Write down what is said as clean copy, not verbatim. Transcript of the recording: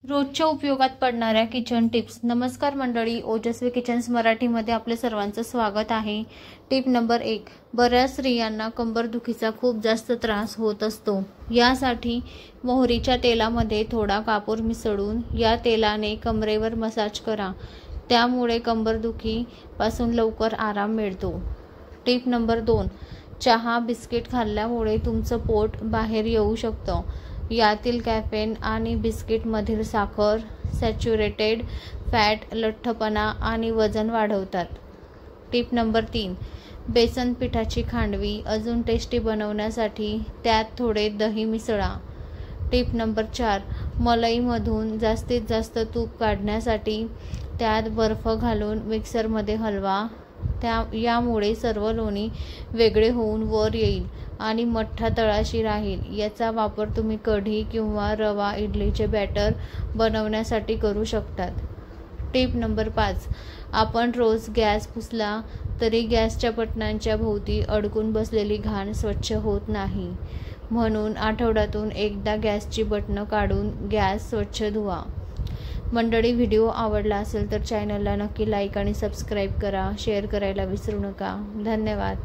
रोजच्या उपयोगात पडणाऱ्या किचन टिप्स। नमस्कार मंडळी, ओजस्वी किचन्स मराठीमध्ये आपले सर्वांचं स्वागत आहे। टिप नंबर 1, बऱ्याच स्त्रियांना कंबरदुखीचा खूप जास्त त्रास होत असतो। यासाठी मोहरीच्या तेलामध्ये थोडा कापूर मिसळून या तेलाने कमरेवर मसाज करा, त्यामुळे कंबरदुखी पासून लवकर आराम मिळतो। टिप नंबर 2, चहा बिस्किट खाल्ल्यामुळे तुमचं पोट बाहेर येऊ शकतं। यातील कॅफेन आणि बिस्किटमधील साखर, सॅच्युरेटेड फॅट लठ्ठपणा आणि वजन वाढवतात। टिप नंबर 3, बेसन पिठाची खांडवी अजून टेस्टी बनवण्यासाठी त्यात थोडे दही मिसळा। टिप नंबर 4, मलईमधून जास्तीत जास्त तूप काढण्यासाठी त्यात बर्फ घालून मिक्सरमध्ये हलवा, यामुळे सर्व लोणी वेगळे होऊन वर येईल आणि मठ्ठा तळाशी राहील। याचा वापर तुम्ही कढी किंवा रवा इडलीचे बॅटर बनवण्यासाठी करू शकतात। टिप नंबर 5, आपण रोज गॅस पुसला तरी गॅसच्या बटनांच्या भोवती अडकून बसलेली घाण स्वच्छ होत नाही, म्हणून आठवड्यातून एकदा गॅसची बटणं काढून गॅस स्वच्छ धुवा। मंडळी, व्हिडिओ आवडला असेल तर चॅनलला नक्की लाईक आणि सबस्क्राईब करा, शेअर करायला विसरू नका। धन्यवाद।